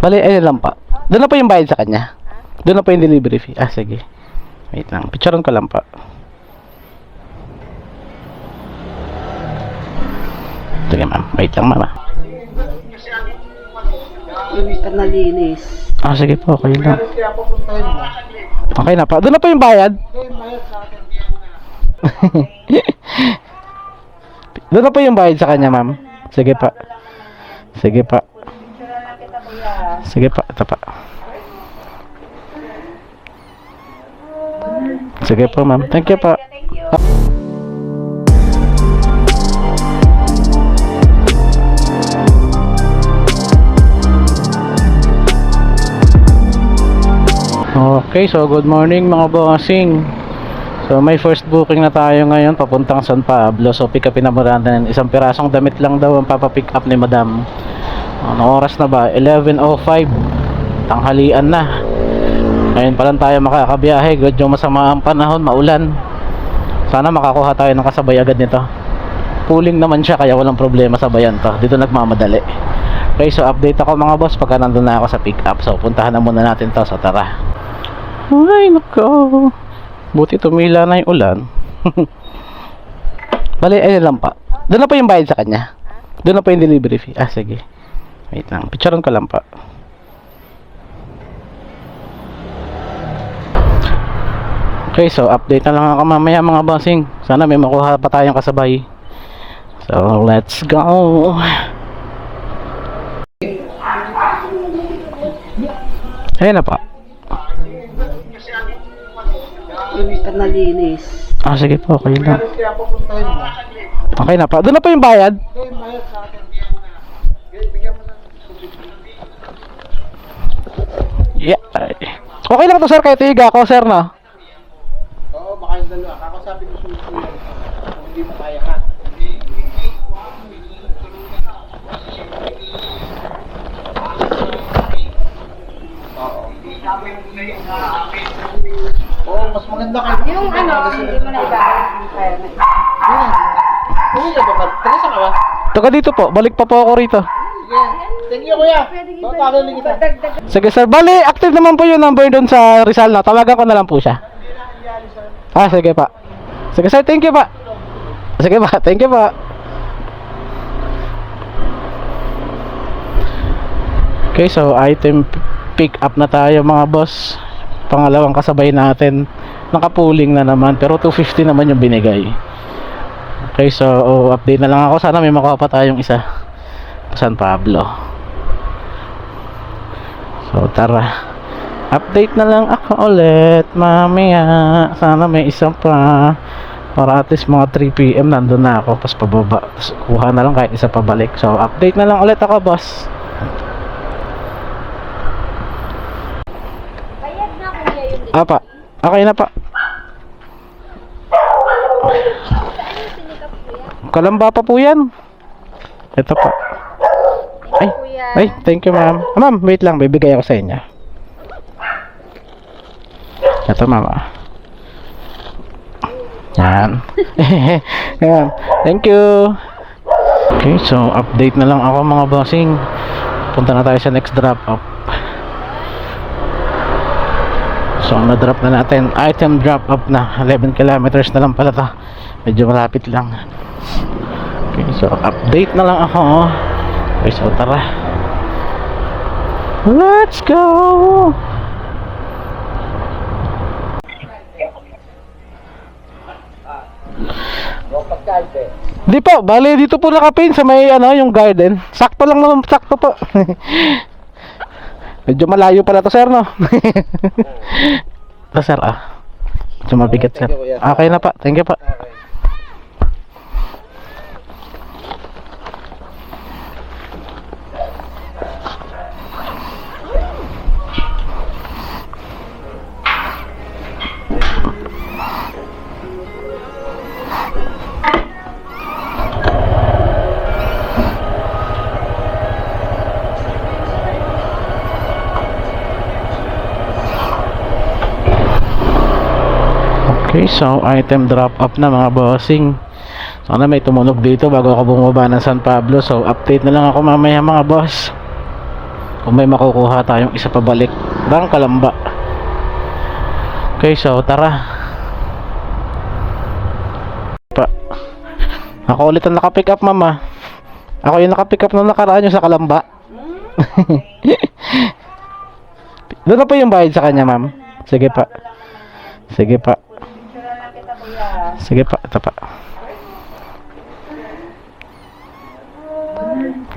Bali, ayun lang pa. Doon na po yung bayad sa kanya. Doon na po yung delivery fee. Ah, sige. Wait lang. Picturean ko lang pa. Sige, ma'am. Wait lang, ma'am. Hindi ka nalinis. Ah, sige po. Okay lang. Okay na pa. Doon na po yung bayad. Doon na po yung bayad sa kanya, ma'am. Sige pa. Sige pa. Sige pa. Ito pa. Sige po, ma'am. Thank you pa. Okay, so good morning mga bossing. So may first booking na tayo ngayon papuntang San Pablo. So pick upin na mo natin. Isang pirasong damit lang daw ang papapick up ni madam. Anong oras na ba? 11:05. Tanghalian na. Ngayon pa lang tayo makakabiyahe. Good yung masama ang panahon, maulan. Sana makakuha tayo ng kasabay agad nito. Pooling naman siya kaya walang problema sabayan to. Dito nagmamadali. Okay, so update ako mga boss pagka nandun na ako sa pick up. So puntahan na muna natin to. So tara. Ay nako, buti tumila na yung ulan. Bali, ayun lang pa. Doon na po yung bayad sa kanya. Doon na po yung delivery fee. Ah, sige. Wait lang, picturean ko lang pa. Okay, so update na lang ako mamaya mga bossing. Sana may makuha pa tayong kasabay. So let's go. Ayun na pa. Hindi ka nalinis. Ah, sige po, okay lang. Okay na pa. Doon na po yung bayad. Yeah. Okay lang to sir, kahit higa ako sir na. Oo, baka yung dalawa. Kakasapin mo susunod. Hindi mo kaya ka. Oo, mas maganda kayo. Yung hindi mo na ibabalik kaya na isa. Uy, ba ba? Taga saan ka ba? Taga dito po, balik pa po ako rito. Sige. Thank you, kuya. Tatagalin kita. Sige sir, bali, active naman po yung number doon sa Rizal na. Tawagan ko na lang po siya. Ah, sige pa. Sige sir, thank you pa. Sige pa, thank you pa. Okay, so item pick up na tayo mga boss. Pangalawang kasabay natin. Nakapuling na naman, pero 250 naman yung binigay. Okay, so update na lang ako. Sana may makuha pa tayong isa. San Pablo. So tara. Update na lang ako ulit mamaya. Sana may isa pa. Para at least mga 3 PM nandun na ako. Tapos pababa. Tapos kuha na lang kahit isa pabalik. So update na lang ulit ako boss. Bayad na kuya yung Apa. Okay na pa. Kalamba pa po yan. Ito pa. Ay, ay, thank you ma'am. Ma'am, wait lang, bibigay ako sa inyo. Ito ma'am. Yan. Yan. Thank you. Okay, so update na lang ako mga bossing. Punta na tayo sa next drop off. So na-drop na natin. Item drop off na. 11 kilometers na lang pala to. Medyo malapit lang. Okay, so update na lang ako. Okay, so tara. Let's go. Di po, bali dito po nakapin sa may ano, yung garden. Sakto lang naman, sakto po. Medyo malayo pala to sir, no? Ito sir, ah. Medyo mabigat sir. Okay na pa, thank you pa. Okay, so item drop up na mga bossing. Sana may tumunog dito bago ako bumaba ng San Pablo. So update na lang ako mamaya mga boss. kung may makukuha tayong isa pabalik ng Kalamba. Okay, so tara. Ako ulit ang nakapick up, mama. Ako yung nakapick up nung nakaraan yung sa Kalamba. Doon na po yung bayad sa kanya, ma'am. Sige pa. Sige pa. Sige pa, ito pa.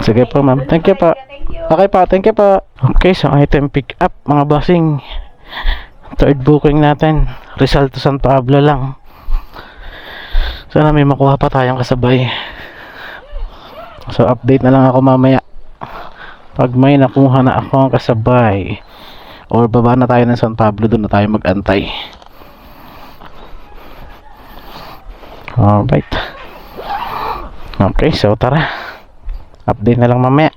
Sige po, ma'am. Thank you pa. Okay pa, thank you pa. Okay, so item pick up, mga bossing. Third booking natin. Rizal to San Pablo lang. Sana may makuha pa tayong kasabay. So update na lang ako mamaya pag may nakuha na ako ang kasabay, or baba na tayo ng San Pablo, doon na tayo mag-antay. Alright. Okay, so tara, update na lang mamaya.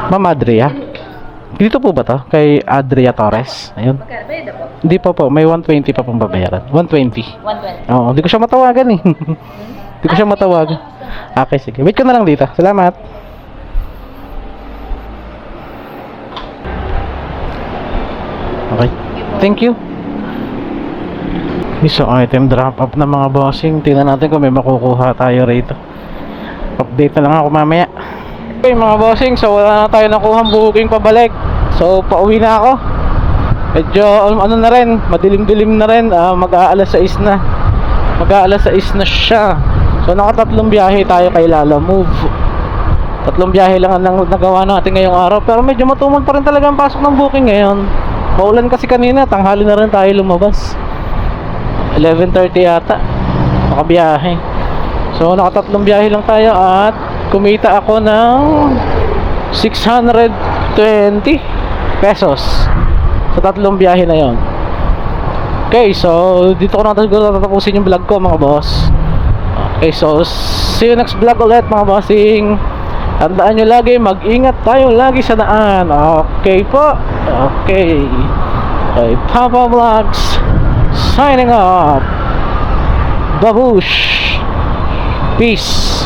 Ma'am Adria, dito po ba to? Kay Adria Torres. Ayun. Hindi po, may 120 pa pong babayaran. 120. 120. Oo, hindi ko siya matawagan eh. Hindi ko siya matawagan. Okay, sige. Wait ko na lang dito. Salamat. Okay. Thank you. So, item drop up na mga bossing. Tingnan natin kung may makukuha tayo rito. Update na lang ako mamaya. Okay mga bossing, so wala na tayo nakuhang booking pabalik. So, pauwi na ako. Medyo ano na rin, madilim-dilim na rin, mag-aalas 6 na. Mag-aalas 6 na siya. So nakatatlong biyahe tayo kay Lala Move. Tatlong biyahe lang ang nagawa natin ngayong araw, pero medyo matumal pa rin talaga ang pasok ng booking ngayon. Maulan kasi kanina, tanghali na rin tayo lumabas. 11:30 yata nakabiyahe. So nakatatlong biyahe lang tayo at kumita ako ng 620 pesos sa tatlong biyahe na yon. Okay, so dito ko na tatapusin yung vlog ko mga boss. Okay, so see you next vlog ulit mga bossing. Tandaan nyo lagi, mag-ingat tayo lagi sa daan. Okay po. Okay, Papa Vlogs signing off. Babush. Peace.